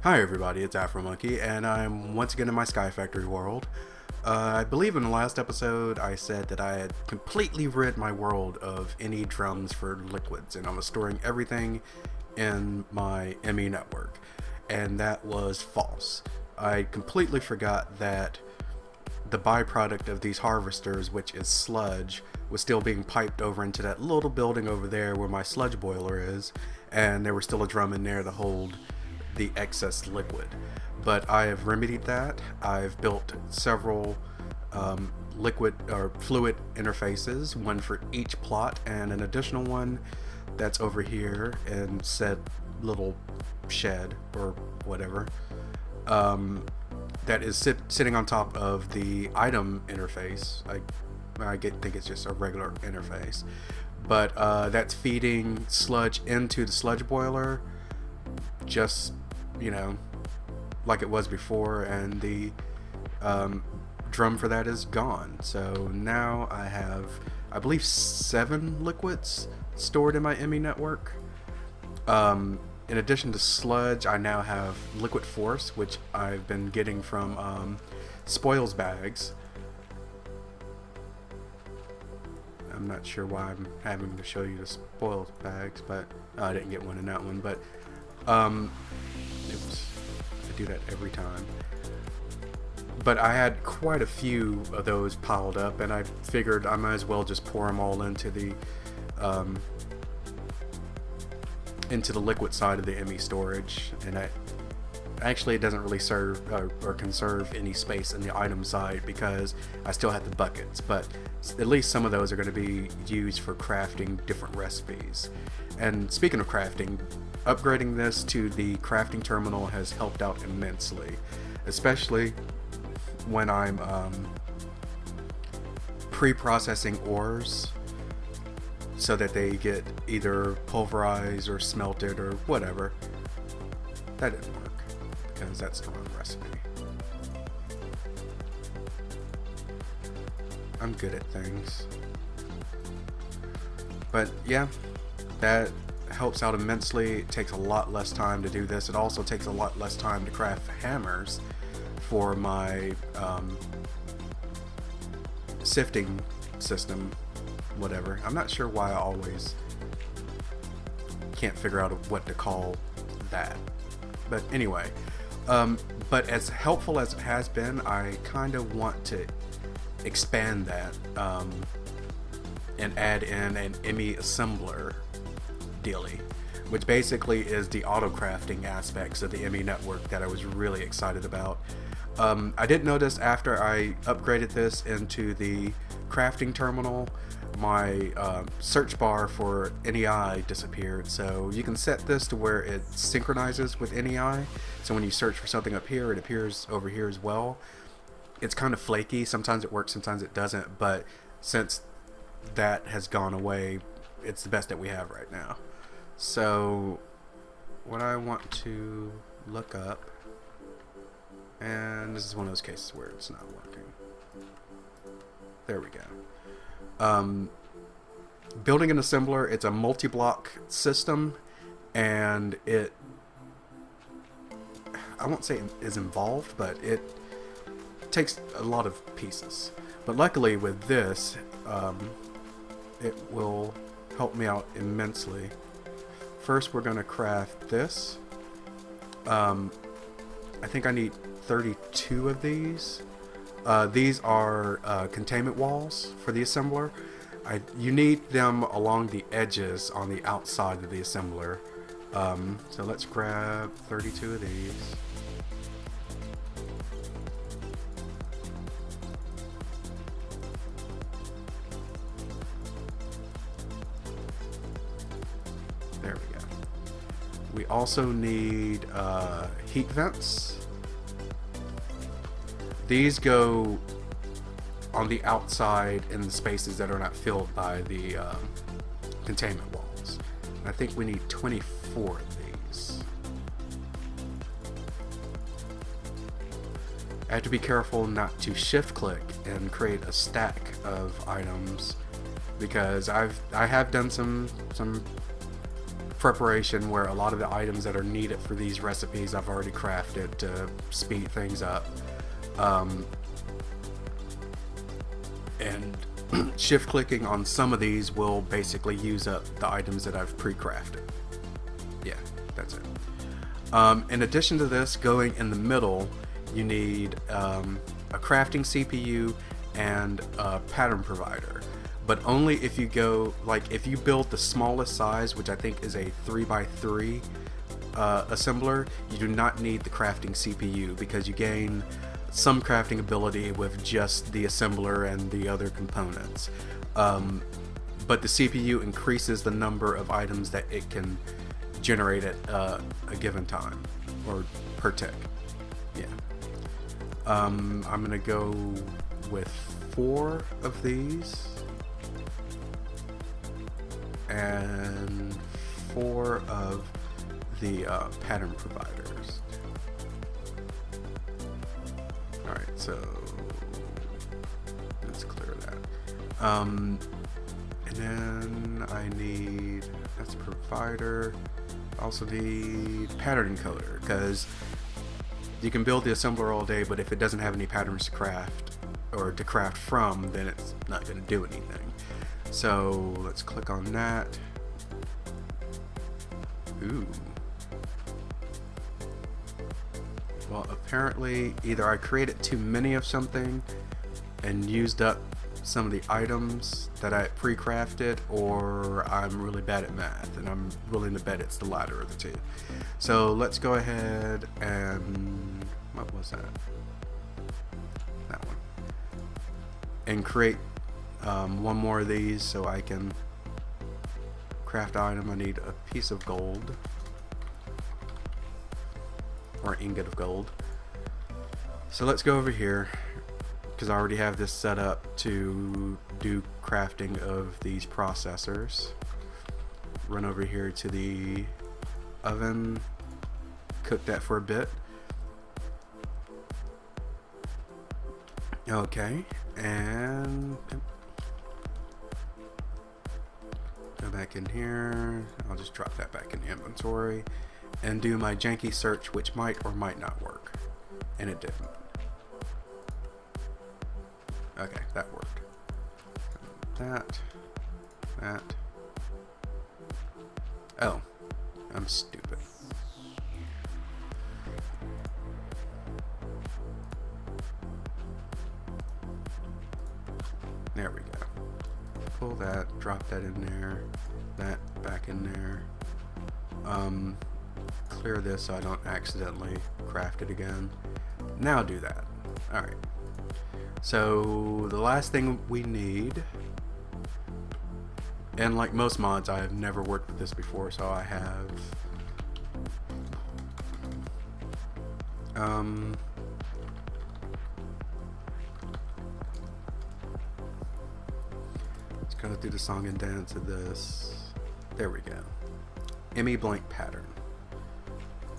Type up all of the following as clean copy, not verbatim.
Hi everybody, it's Afro Monkey, and I'm once again in my Sky Factory world. I believe in the last episode I said that I had completely rid my world of any drums for liquids, and I was storing everything in my ME network, and that was false. I completely forgot that the byproduct of these harvesters, which is sludge, was still being piped over into that little building over there where my sludge boiler is, and there was still a drum in there to hold the excess liquid. But I have remedied that. I've built several liquid or fluid interfaces, one for each plot, and an additional one that's over here in said little shed or whatever. That is sitting on top of the item interface. Think it's just a regular interface, but that's feeding sludge into the sludge boiler, just like it was before, and the drum for that is gone. So now I have, I believe, 7 liquids stored in my ME network. In addition to sludge, I now have liquid force, which I've been getting from spoils bags. I'm not sure why I'm having to show you the spoils bags, but I didn't get one in that one. But oops, I do that every time. But I had quite a few of those piled up, and I figured I might as well just pour them all into the liquid side of the ME storage. And actually it doesn't really serve or conserve any space in the item side because I still have the buckets, but at least some of those are going to be used for crafting different recipes. And speaking of crafting, upgrading this to the crafting terminal has helped out immensely, especially when I'm pre-processing ores so that they get either pulverized or smelted or whatever. That didn't work because that's the wrong recipe. I'm good at things. But yeah, that helps out immensely. It takes a lot less time to do this. It also takes a lot less time to craft hammers for my sifting system, whatever. I'm not sure why I always can't figure out what to call that. But anyway, but as helpful as it has been, I kind of want to expand that and add in an ME assembler dealy, which basically is the auto crafting aspects of the ME network that I was really excited about. I did notice after I upgraded this into the crafting terminal, my search bar for NEI disappeared. So you can set this to where it synchronizes with NEI, so when you search for something up here, it appears over here as well. It's kind of flaky. Sometimes it works, sometimes it doesn't, but since that has gone away, it's the best that we have right now. So what I want to look up, and this is one of those cases where it's not working. There we go. Building an assembler, it's a multi-block system, and it, I won't say it is involved, but it takes a lot of pieces. But luckily with this, it will help me out immensely. First, we're going to craft this. I think I need 32 of these. These are containment walls for the assembler. You need them along the edges on the outside of the assembler. So let's grab 32 of these. There we go. We also need heat vents. These go on the outside in the spaces that are not filled by the containment walls. I think we need 24 of these. I have to be careful not to shift click and create a stack of items, because I have done some preparation where a lot of the items that are needed for these recipes I've already crafted to speed things up. And shift clicking on some of these will basically use up the items that I've pre-crafted. Yeah, that's it. In addition to this, going in the middle, you need a crafting CPU and a pattern provider. But only if you go, like if you build the smallest size, which I think is a 3x3 assembler, you do not need the crafting CPU because you gain some crafting ability with just the assembler and the other components. But the CPU increases the number of items that it can generate at a given time, or per tick. Yeah. I'm gonna go with 4 of these and 4 of the pattern providers. Alright, so let's clear that. And then I need, that's provider, I also need pattern encoder, because you can build the assembler all day, but if it doesn't have any patterns to craft, or to craft from, then it's not going to do anything. So let's click on that. Ooh. Well, apparently either I created too many of something and used up some of the items that I pre-crafted, or I'm really bad at math, and I'm willing to bet it's the latter of the two. So let's go ahead and, what was that? That one. And create one more of these so I can craft item. I need a piece of gold, or ingot of gold. So let's go over here, because I already have this set up to do crafting of these processors. Run over here to the oven, cook that for a bit. Okay, and go back in here. I'll just drop that back in the inventory and do my janky search, which might or might not work. And it didn't. Okay, that worked. That. Oh, I'm stupid. There we go. Pull that, drop that in there, that back in there. Clear this so I don't accidentally craft it again. Now do that. Alright. So the last thing we need, and like most mods, I have never worked with this before, so I have let's go through the song and dance of this. There we go. Emmy blank pattern.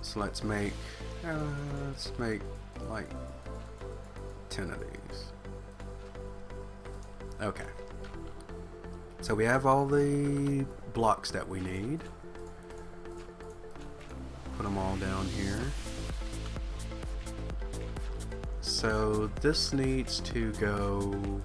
So let's make like 10 of these. Okay. So we have all the blocks that we need. Put them all down here. So this needs to go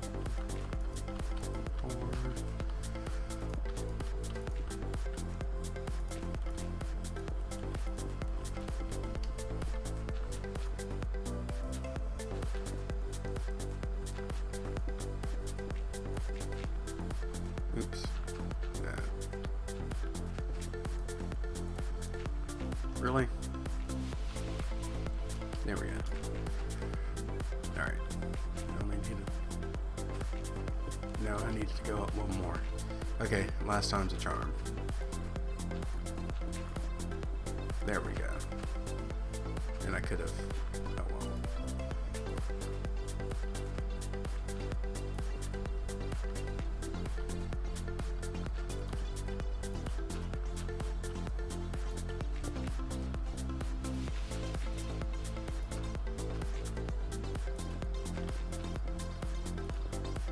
oops. That. Really? There we go. Alright. No, I need to go up one more. Okay, last time's a charm. There we go. And I could have. Oh well.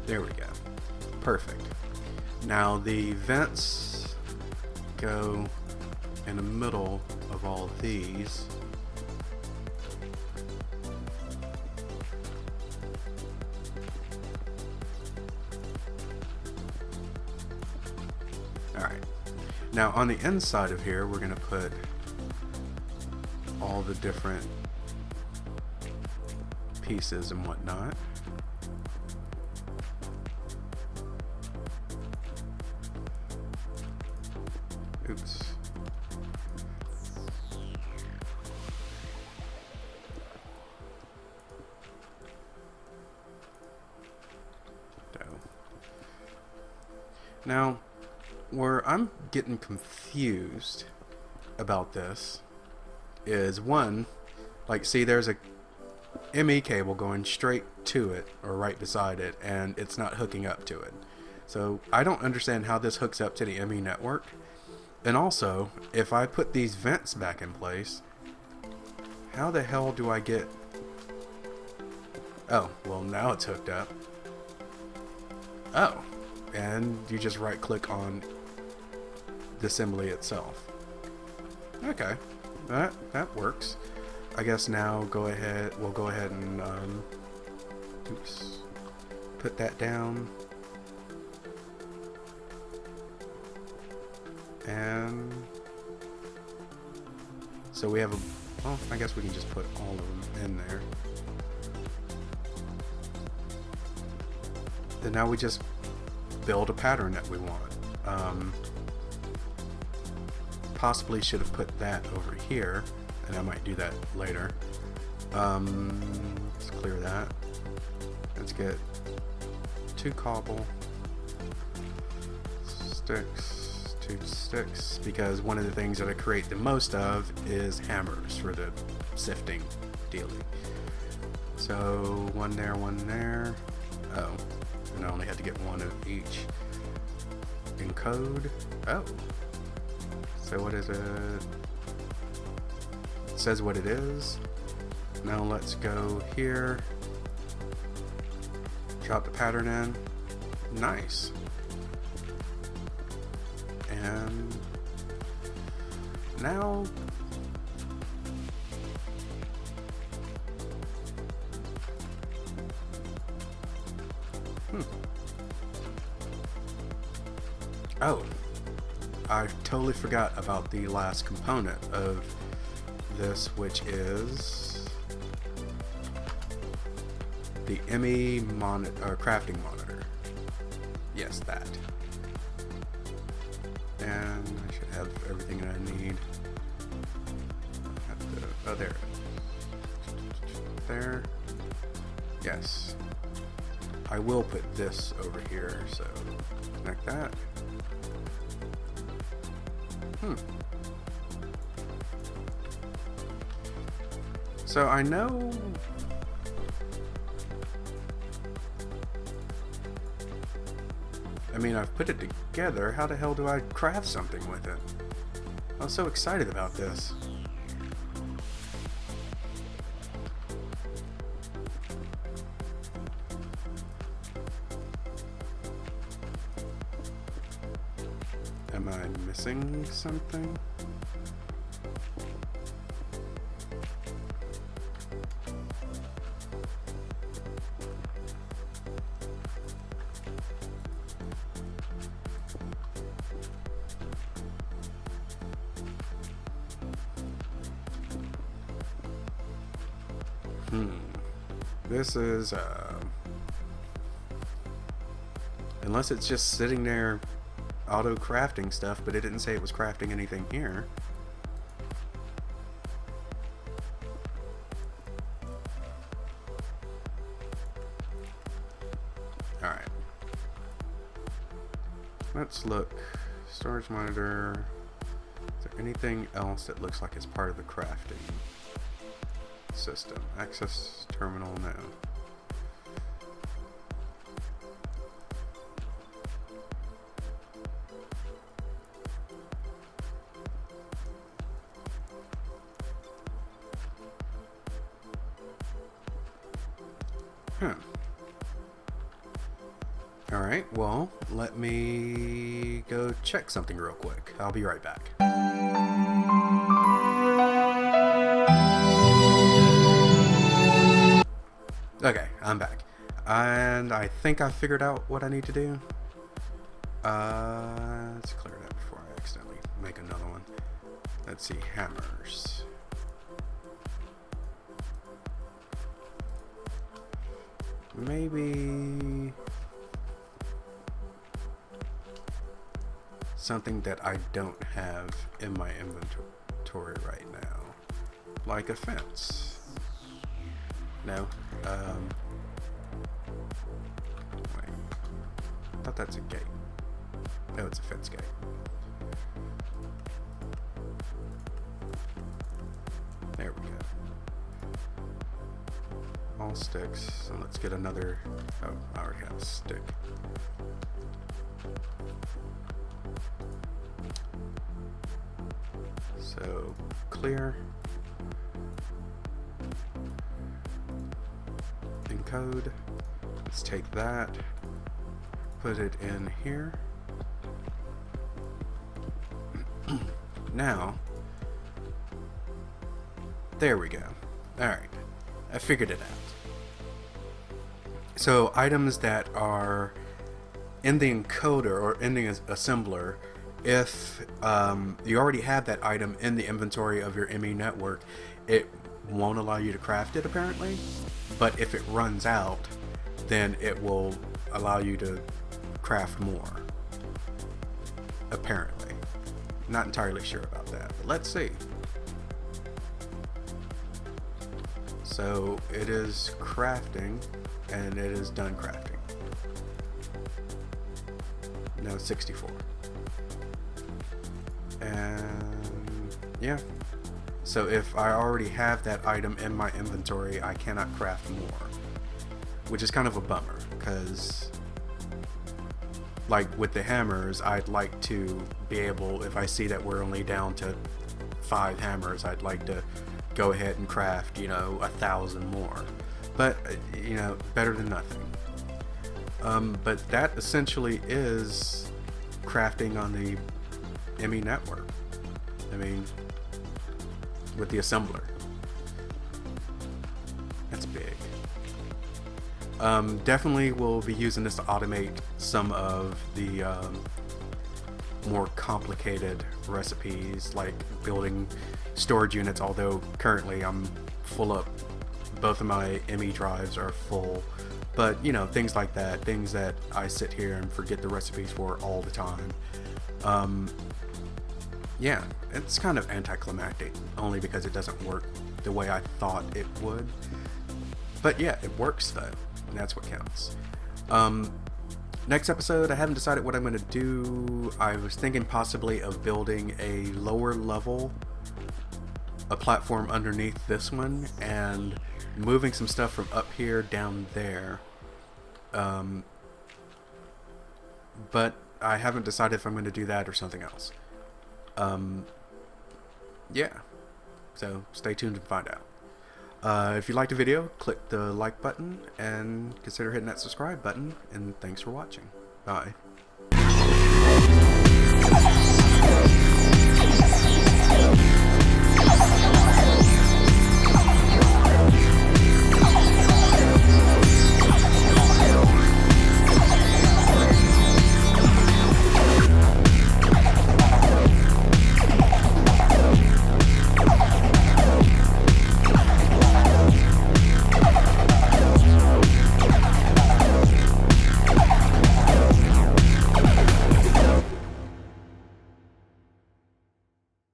There we go. Perfect. Now the vents go in the middle of all these. Alright. Now on the inside of here, we're going to put all the different pieces and whatnot. Oops. Now, where I'm getting confused about this is one, like, see, there's a ME cable going straight to it or right beside it, and it's not hooking up to it. So I don't understand how this hooks up to the ME network. And also, if I put these vents back in place, how the hell do I get... Oh, well, now it's hooked up. Oh, and you just right click on the assembly itself. Okay, that works. I guess now we'll go ahead and oops, put that down. And so we have well, I guess we can just put all of them in there. Then now we just build a pattern that we want. Possibly should have put that over here, and I might do that later. Let's clear that. Let's get 2 cobble sticks. 2 sticks, because one of the things that I create the most of is hammers for the sifting dealy. So 1 there, 1 there. Oh, and I only had to get 1 of each. Encode. Oh, so what is it? It says what it is. Now let's go here, drop the pattern in. Nice. And now oh, I totally forgot about the last component of this, which is the ME crafting monitor. Yes, that. And I should have everything that I need. Oh, there. There. Yes. I will put this over here, so connect that. So I know... I mean, I've put it together. How the hell do I craft something with it? I was so excited about this. Am I missing something? This is, unless it's just sitting there auto crafting stuff, but it didn't say it was crafting anything here. Alright. Let's look. Storage monitor. Is there anything else that looks like it's part of the crafting system? Access terminal, no. Alright, well, let me go check something real quick. I'll be right back. Okay, I'm back. And I think I figured out what I need to do. Let's clear that before I accidentally make another one. Let's see, hammers. Maybe something that I don't have in my inventory right now, like a fence. No. Wait. I thought that's a gate. No, it's a fence gate. There we go. All sticks. So let's get another. Oh, I already have a stick. So clear. Encode. Let's take that. Put it in here. Now. There we go. Alright. I figured it out. So items that are in the encoder or in the assembler, if you already have that item in the inventory of your ME network, it won't allow you to craft it apparently. But if it runs out, then it will allow you to craft more. Apparently. Not entirely sure about that, but let's see. So it is crafting, and it is done crafting. Now 64. And yeah. So if I already have that item in my inventory, I cannot craft more. Which is kind of a bummer, because like with the hammers, I'd like to be able, if I see that we're only down to 5 hammers, I'd like to go ahead and craft, 1,000 more. But, better than nothing. But that essentially is crafting on the ME network. I mean, with the assembler. That's big. Definitely will be using this to automate some of the more complicated recipes, like building storage units, although currently I'm full up. Both of my ME drives are full, but things like that, things that I sit here and forget the recipes for all the time. Yeah, it's kind of anticlimactic, only because it doesn't work the way I thought it would. But yeah, it works though, and that's what counts. Next episode, I haven't decided what I'm going to do. I was thinking possibly of building a lower level, a platform underneath this one, and moving some stuff from up here down there. But I haven't decided if I'm going to do that or something else. Yeah, so stay tuned to find out. If you liked the video, click the like button and consider hitting that subscribe button, and thanks for watching. Bye.